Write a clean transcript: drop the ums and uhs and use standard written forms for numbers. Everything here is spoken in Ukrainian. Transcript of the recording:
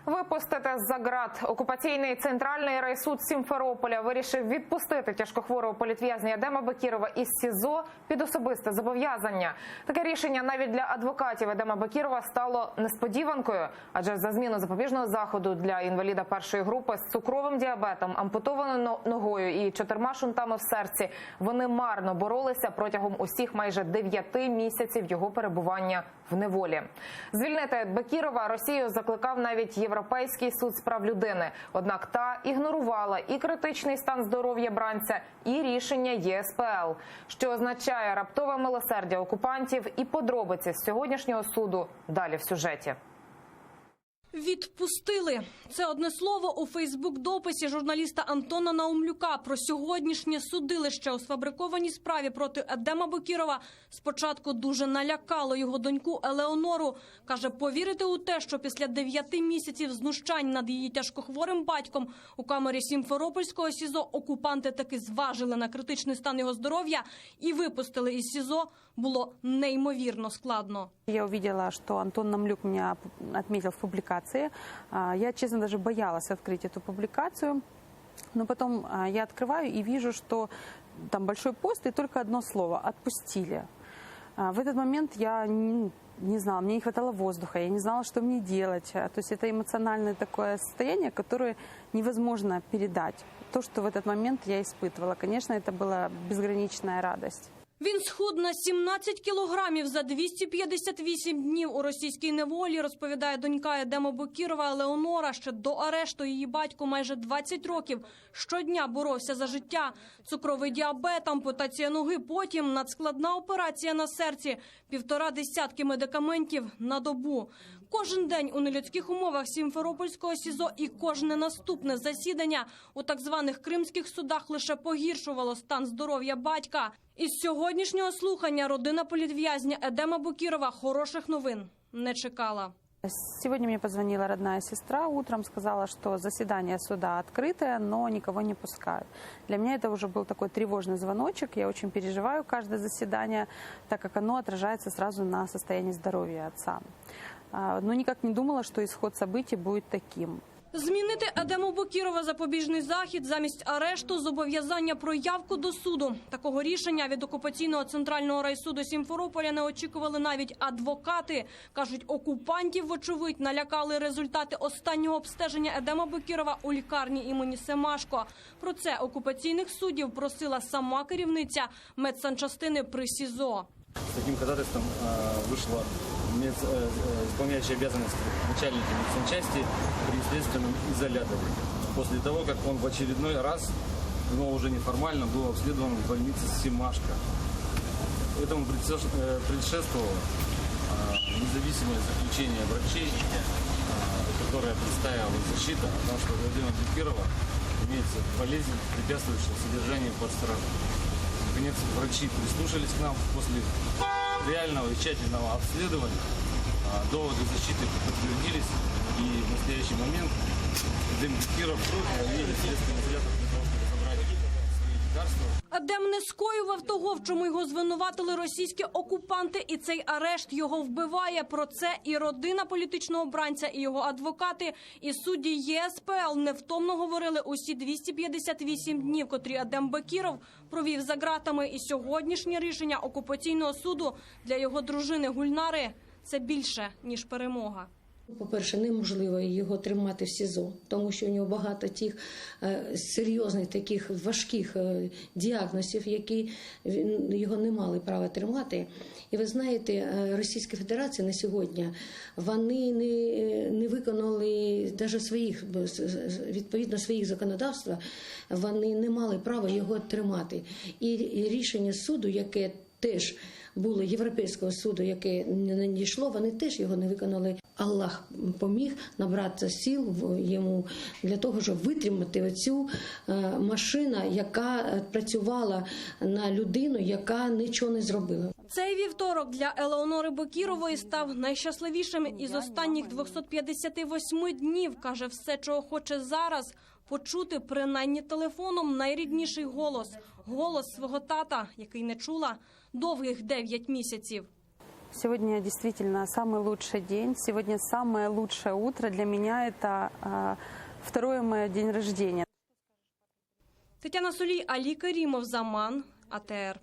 Випустити з-за ґрат. Окупаційний центральний райсуд Сімферополя вирішив відпустити тяжкохворого політв'язня Едема Бекірова із СІЗО під особисте зобов'язання. Таке рішення навіть для адвокатів Едема Бекірова стало несподіванкою, адже за зміну запобіжного заходу для інваліда першої групи з цукровим діабетом, ампутованою ногою і 4 шунтами в серці вони марно боролися протягом усіх майже 9 місяців його перебування в неволі. Звільнити Бекірова Росію закликав навіть Європейський суд з прав людини. Однак та ігнорувала і критичний стан здоров'я бранця, і рішення ЄСПЛ, що означає раптове милосердя окупантів і подробиці з сьогоднішнього суду далі в сюжеті. Відпустили. Це одне слово у Фейсбук-дописі журналіста Антона Наумлюка про сьогоднішнє судилище у сфабрикованій справі проти Едема Бекірова спочатку дуже налякало його доньку Елеонору. Каже, повірити у те, що після 9 місяців знущань над її тяжкохворим батьком у камері Сімферопольського СІЗО окупанти таки зважили на критичний стан його здоров'я і випустили із СІЗО, було неймовірно складно. Я увидела, что Антон Наумлюк меня отметил в публикации. Я, честно, даже боялась открыть эту публикацию. Но потом я открываю и вижу, что там большой пост и только одно слово «отпустили». В этот момент я не знала, мне не хватало воздуха, я не знала, что мне делать. То есть это эмоциональное такое состояние, которое невозможно передать. То, что в этот момент я испытывала, конечно, это была безграничная радость. Він схуд на 17 кілограмів за 258 днів у російській неволі, розповідає донька Едема Бекірова Елеонора. Ще до арешту її батько майже 20 років щодня боровся за життя. Цукровий діабет, ампутація ноги, потім надскладна операція на серці, 1,5 десятки медикаментів на добу. Кожен день у нелюдських умовах Сімферопольського СІЗО і кожне наступне засідання у так званих кримських судах лише погіршувало стан здоров'я батька. Із сьогоднішнього слухання родина політв'язня Едема Бекірова хороших новин не чекала. Сегодня мне позвонила родная сестра утром, сказала, что заседание суда открытое, но никого не пускают. Для меня это уже был такой тревожный звоночек. Я очень переживаю каждое заседание, так как оно отражается сразу на состоянии здоровья отца. Но никак не думала, что исход событий будет таким. Змінити Едему Бекірова запобіжний захід замість арешту, зобов'язання про явку до суду. Такого рішення від окупаційного центрального райсуду Сімферополя не очікували навіть адвокати. Кажуть, окупантів, вочевидь, налякали результати останнього обстеження Едема Бекірова у лікарні імені Семашко. Про це окупаційних суддів просила сама керівниця медсанчастини при СІЗО. С таким ходатайством вышла исполняющая обязанности начальника медсанчасти при следственном изоляторе. После того, как он в очередной раз, но уже неформально, был обследован в больнице Семашко. Этому предшествовало независимое заключение врачей, которое представила защита о том, что у Владимира Бекірова имеется болезнь, препятствующая содержанию под стражей. Наконец, врачи прислушались к нам после реального и тщательного обследования. Доводы защиты подтвердились, и в настоящий момент Эдем Бекіров едет в следственный изолятор для того, чтобы забрать свои лекарства. Едем не скоював того, в чому його звинуватили російські окупанти, і цей арешт його вбиває. Про це і родина політичного обранця, і його адвокати, і судді ЄСПЛ невтомно говорили усі 258 днів, котрі Едем Бекіров провів за ґратами. І сьогоднішнє рішення окупаційного суду для його дружини Гульнари – це більше, ніж перемога. По-перше, неможливо його тримати в СІЗО, тому що у нього багато тих серйозних, таких важких діагнозів, які його не мали права тримати. І ви знаєте, Російська Федерація на сьогодні, вони не виконали навіть відповідно своїх законодавства, вони не мали права його тримати. І рішення суду, яке теж було Європейського суду, яке не надійшло, вони теж його не виконали. Аллах поміг набратися сил йому для того, щоб витримати оцю машину, яка працювала на людину, яка нічого не зробила. Цей вівторок для Елеонори Бекірової став найщасливішим із останніх 258 днів. Каже, все, чого хоче зараз – почути принаймні телефоном найрідніший голос. Голос свого тата, який не чула довгих 9 місяців. Сегодня действительно самый лучший день. Сегодня самое лучшее утро. Для меня это второе мое день рождения. Тетяна Солій, Алі Карімов, Заман, АТР.